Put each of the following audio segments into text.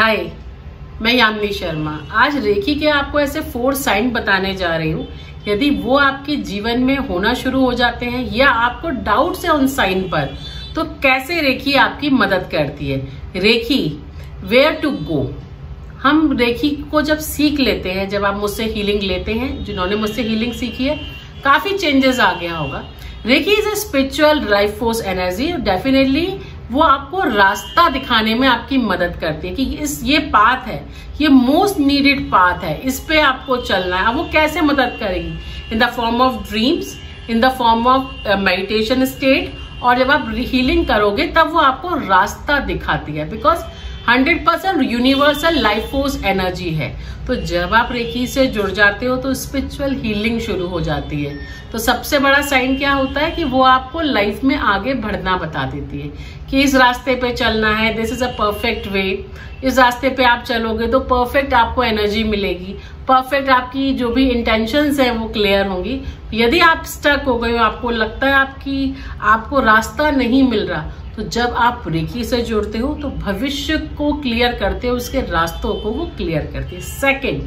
हाय, मैं यामिनी शर्मा। आज रेखी के आपको ऐसे 4 साइन बताने जा रही हूँ। यदि वो आपके जीवन में होना शुरू हो जाते हैं या आपको डाउट्स है उन साइन पर, तो कैसे रेखी आपकी मदद करती है। रेखी वेयर टू गो। हम रेखी को जब सीख लेते हैं, जब आप मुझसे हीलिंग लेते हैं, जिन्होंने मुझसे हीलिंग सीखी है, काफी चेंजेस आ गया होगा। Reiki is a spiritual life force energy. Definitely वो आपको रास्ता दिखाने में आपकी मदद करती है कि ये पाथ है, ये मोस्ट नीडेड पाथ है, इस पे आपको चलना है। अब वो कैसे मदद करेगी? In the form of dreams, in the form of meditation state, और जब आप हीलिंग करोगे तब वो आपको रास्ता दिखाती है। Because 100% universal life force energy है। तो जब आप रेखी से जुड़ जाते हो तो स्पिरिचुअल हीलिंग शुरू हो जाती है। तो सबसे बड़ा साइन क्या होता है कि वो आपको लाइफ में आगे बढ़ना बता देती है कि इस रास्ते पे चलना है, this is a perfect way. इस रास्ते पे आप चलोगे तो परफेक्ट आपको एनर्जी मिलेगी, परफेक्ट आपकी जो भी इंटेंशंस है वो क्लियर होंगी। यदि आप स्टक हो गए हो, आपको लगता है आपको रास्ता नहीं मिल रहा, तो जब आप रेखी से जुड़ते हो तो भविष्य को क्लियर करते हो, उसके रास्तों को वो क्लियर करती है। सेकंड,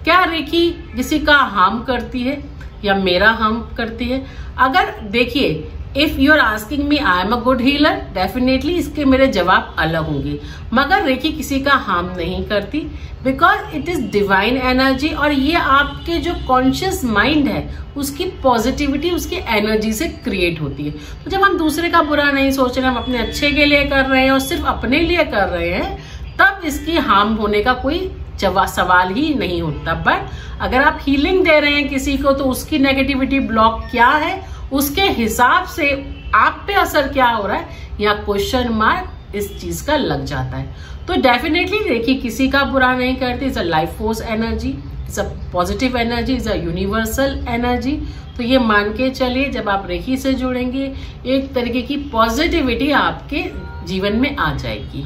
क्या रेखी किसी का हार्म करती है या मेरा हार्म करती है? अगर देखिए, if you are asking me I am a good healer, definitely इसके मेरे जवाब अलग होंगे। मगर रेखी किसी का हार्म नहीं करती, because it is divine energy, और ये आपके जो कॉन्शियस माइंड है उसकी पॉजिटिविटी, उसकी एनर्जी से क्रिएट होती है। तो जब हम दूसरे का बुरा नहीं सोच रहे, हम अपने अच्छे के लिए कर रहे हैं और सिर्फ अपने लिए कर रहे हैं, तब इसकी हार्म होने का कोई सवाल ही नहीं होता। बट अगर आप हीलिंग दे रहे हैं किसी को, तो उसकी नेगेटिविटी ब्लॉक क्या है, उसके हिसाब से आप पे असर क्या हो रहा है, या क्वेश्चन मार्क इस चीज का लग जाता है। तो डेफिनेटली रेखी किसी का बुरा नहीं करती। Is a life force energy, is a positive energy, is a universal energy. तो ये मान के चलिए, जब आप रेखी से जुड़ेंगे एक तरीके की पॉजिटिविटी आपके जीवन में आ जाएगी।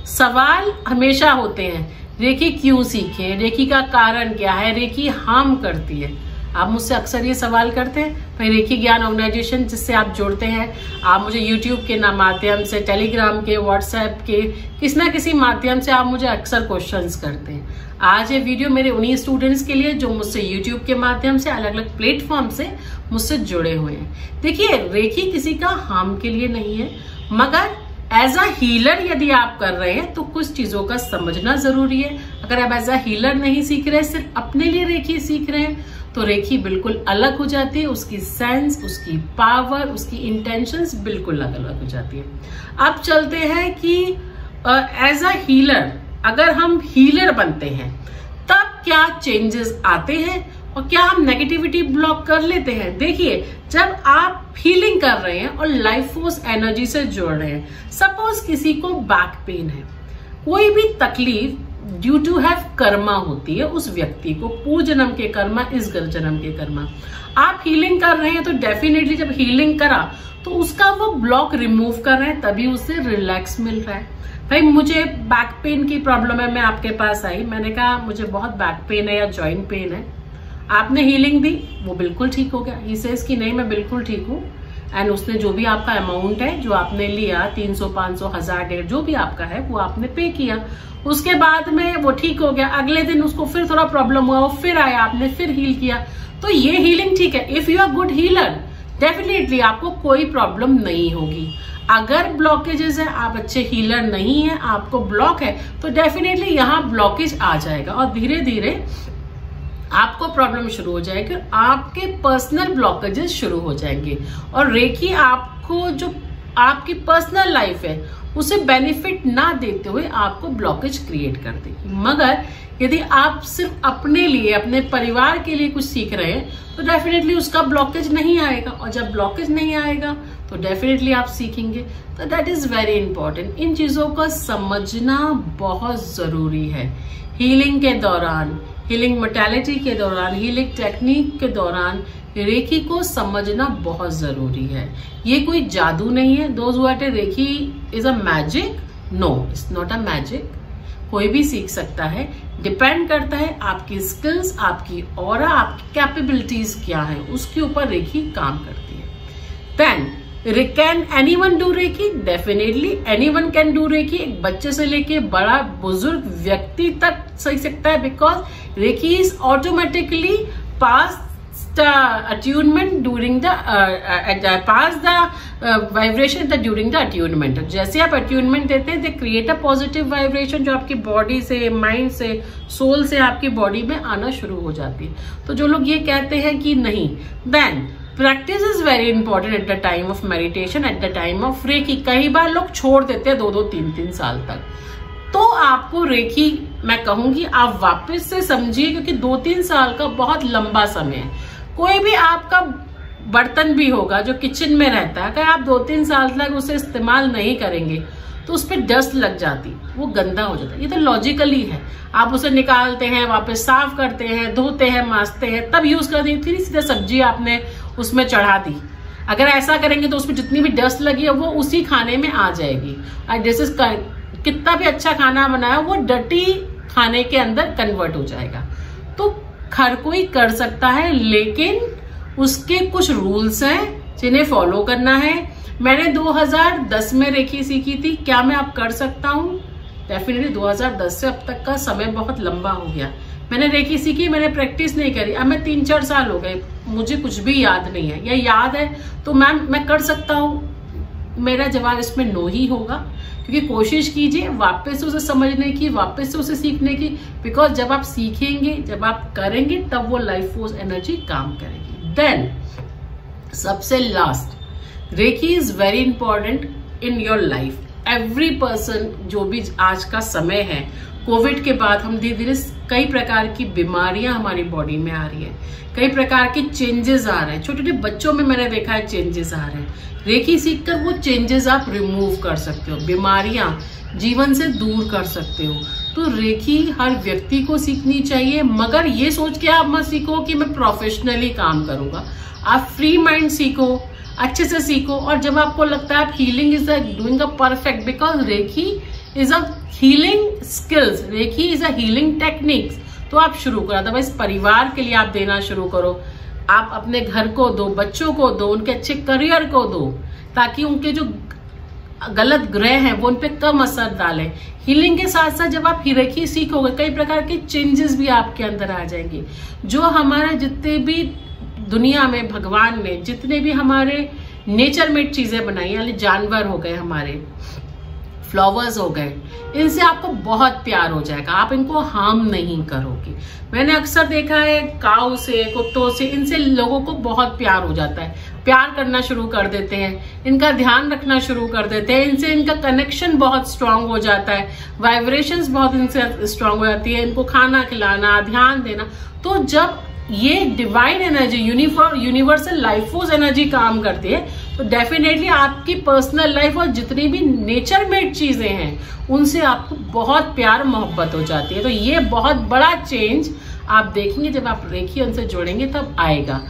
सवाल हमेशा होते हैं, रेखी क्यों सीखे, रेखी का कारण क्या है, रेखी हार्म करती है। आप मुझसे अक्सर ये सवाल करते हैं। फिर रेखी ज्ञान ऑर्गेनाइजेशन जिससे आप जुड़ते हैं, आप मुझे यूट्यूब के माध्यम से, टेलीग्राम के, व्हाट्सएप के, किसी ना किसी माध्यम से आप मुझे अक्सर क्वेश्चंस करते हैं। आज ये वीडियो मेरे उन्हीं स्टूडेंट्स के लिए जो मुझसे यूट्यूब के माध्यम से, अलग अलग प्लेटफॉर्म से मुझसे जुड़े हुए हैं। देखिए, रेखी किसी का हार्म के लिए नहीं है, मगर एज अ हीलर यदि आप कर रहे हैं तो कुछ चीजों का समझना जरूरी है। अगर आप एज अ हीलर नहीं सीख रहे, सिर्फ अपने लिए रेखी सीख रहे हैं, तो रेखी बिल्कुल अलग हो जाती है। उसकी सेंस, उसकी पावर, उसकी इंटेंशंस बिल्कुल अलग अलग हो जाती है। अब चलते हैं कि एज अ हीलर, अगर हम हीलर बनते हैं तब क्या चेंजेस आते हैं और क्या हम नेगेटिविटी ब्लॉक कर लेते हैं। देखिए, जब आप हीलिंग कर रहे हैं और लाइफ फोर्स एनर्जी से जुड़ रहे हैं, सपोज किसी को बैक पेन है, कोई भी तकलीफ ड्यू टू हैव कर्मा होती है उस व्यक्ति को, पूर्व जन्म के कर्मा, इस जन्म के कर्मा। आप हीलिंग कर रहे हैं तो डेफिनेटली जब हीलिंग करा तो उसका वो ब्लॉक रिमूव कर रहे हैं, तभी उसे रिलैक्स मिल रहा है। भाई, मुझे बैक पेन की प्रॉब्लम है, मैं आपके पास आई, मैंने कहा मुझे बहुत बैक पेन है या जॉइंट पेन है, आपने हीलिंग दी, वो बिल्कुल ठीक हो गया। ही सेज कि नहीं, मैं बिल्कुल ठीक हूँ। एंड उसने जो भी आपका अमाउंट है, जो आपने लिया, 300, 500, 1000, 1,500 जो भी आपका है, वो आपने पे किया। उसके बाद में वो ठीक हो गया। अगले दिन उसको फिर थोड़ा प्रॉब्लम हुआ, वो फिर आया, आपने फिर हील किया। तो ये हीलिंग ठीक है। If you are good healer, definitely आपको कोई प्रॉब्लम नहीं होगी। अगर ब्लॉकेजेस है, आप अच्छे हीलर नहीं है, आपको ब्लॉक है, तो डेफिनेटली यहाँ ब्लॉकेज आ जाएगा और धीरे धीरे आपको प्रॉब्लम शुरू हो जाएगी, आपके पर्सनल ब्लॉकेजेस शुरू हो जाएंगे। और रेखी आपको जो आपकी पर्सनल लाइफ है उसे बेनिफिट ना देते हुए आपको ब्लॉकेज क्रिएट कर देगी। मगर यदि आप सिर्फ अपने लिए, अपने परिवार के लिए कुछ सीख रहे हैं, तो डेफिनेटली उसका ब्लॉकेज नहीं आएगा, और जब ब्लॉकेज नहीं आएगा तो डेफिनेटली आप सीखेंगे। तो दैट इज वेरी इंपॉर्टेंट। इन चीजों को समझना बहुत जरूरी है। हीलिंग के दौरान, हीलिंग मोडालिटी के दौरान, हीलिंग टेक्निक के दौरान रेखी को समझना बहुत जरूरी है। ये कोई जादू नहीं है। Those who are Reiki is a magic, no, it's not a magic. कोई भी सीख सकता है, डिपेंड करता है आपकी स्किल्स, आपकी ऑरा, आपकी कैपेबिलिटीज क्या है, उसके ऊपर रेखी काम करती है। Then can anyone do Reiki? Definitely anyone can do Reiki. एक बच्चे से लेके बड़ा बुजुर्ग व्यक्ति तक सीख सकता है, because Reiki is automatically pass attunement during the pass the vibration during the attunement। जैसे आप attunement देते हैं, they create a positive vibration जो आपकी बॉडी से, माइंड से, सोल से आपकी बॉडी में आना शुरू हो जाती है। तो जो लोग ये कहते हैं कि नहीं, then practice is very important at the time of meditation, at the time of Reiki. कई बार लोग छोड़ देते हैं 2-2, 3-3 साल तक। तो आपको रेकी मैं कहूंगी आप वापस से समझिए, क्योंकि 2-3 साल का बहुत लंबा समय है। कोई भी आपका बर्तन भी होगा जो किचन में रहता है, अगर आप 2-3 साल तक उसे इस्तेमाल नहीं करेंगे तो उस पर डस्ट लग जाती, वो गंदा हो जाता है। ये तो लॉजिकली है। आप उसे निकालते हैं, वापस साफ करते हैं, धोते हैं, मांजते हैं, तब यूज कर दी। फिर सीधा सब्जी आपने उसमें चढ़ा दी। अगर ऐसा करेंगे तो उसमें जितनी भी डस्ट लगी है वो उसी खाने में आ जाएगी। जैसे कितना भी अच्छा खाना बनाया वो डर्टी खाने के अंदर कन्वर्ट हो जाएगा। तो हर कोई कर सकता है, लेकिन उसके कुछ रूल्स हैं जिन्हें फॉलो करना है। मैंने 2010 में रेकी सीखी थी। क्या मैं अब कर सकता हूँ? डेफिनेटली 2010 से अब तक का समय बहुत लंबा हो गया। मैंने रेकी सीखी, मैंने प्रैक्टिस नहीं करी, अब मैं 3-4 साल हो गए, मुझे कुछ भी याद नहीं है, या याद है तो मैम मैं कर सकता हूँ? मेरा जवाब इसमें नो ही होगा, क्योंकि कोशिश कीजिए वापस से उसे समझने की, वापस से उसे सीखने की। बिकॉज जब आप सीखेंगे, जब आप करेंगे, तब वो लाइफ फोर्स एनर्जी काम करेगी। देन सबसे last, Reiki is very important in your life. Every person, जो भी आज का समय है, कोविड के बाद हम धीरे धीरे कई प्रकार की बीमारियां हमारी बॉडी में आ रही है, कई प्रकार के चेंजेस आ रहे हैं। छोटे छोटे बच्चों में मैंने देखा है चेंजेस आ रहे हैं। रेकी सीखकर वो चेंजेस आप रिमूव कर सकते हो, बीमारियां जीवन से दूर कर सकते हो। तो रेकी हर व्यक्ति को सीखनी चाहिए, मगर ये सोच के आप मत सीखो कि मैं प्रोफेशनली काम करूंगा। आप फ्री माइंड सीखो, अच्छे से सीखो, और जब आपको लगता है आप healing is doing a perfect, because Reiki is a healing skills, Reiki is a healing techniques, तो आप शुरू करो। अदरवाइज परिवार के लिए आप देना शुरू करो, आप अपने घर को दो, बच्चों को दो, उनके अच्छे करियर को दो, ताकि उनके जो गलत ग्रह हैं वो उन पे कम असर डालें। हीलिंग के साथ साथ जब आप रेकी सीखोगे, कई प्रकार के चेंजेस भी आपके अंदर आ जाएंगे। जो हमारे जितने भी दुनिया में भगवान ने जितने भी हमारे नेचर मेड चीजें बनाई, यानी जानवर हो गए, हमारे फ्लावर्स हो गए, इनसे आपको बहुत प्यार हो जाएगा, आप इनको हार्म नहीं करोगे। मैंने अक्सर देखा है काऊ से, कुत्तों से, इनसे लोगों को बहुत प्यार हो जाता है, प्यार करना शुरू कर देते हैं, इनका ध्यान रखना शुरू कर देते हैं, इनसे इनका कनेक्शन बहुत स्ट्रांग हो जाता है, वाइब्रेशंस बहुत इनसे स्ट्रांग हो जाती है, इनको खाना खिलाना, ध्यान देना। तो जब ये divine energy, universal life force energy काम करती है, तो डेफिनेटली आपकी पर्सनल लाइफ और जितनी भी नेचर मेड चीजें हैं उनसे आपको बहुत प्यार मोहब्बत हो जाती है। तो ये बहुत बड़ा चेंज आप देखेंगे जब आप रेकी उनसे जोड़ेंगे तब आएगा।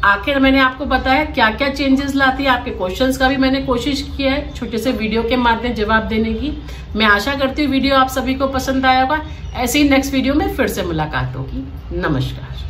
आखिर मैंने आपको बताया क्या क्या चेंजेस लाती है। आपके क्वेश्चंस का भी मैंने कोशिश किया है छोटे से वीडियो के माध्यम जवाब देने की। मैं आशा करती हूँ वीडियो आप सभी को पसंद आया होगा। ऐसे ही नेक्स्ट वीडियो में फिर से मुलाकात होगी। नमस्कार।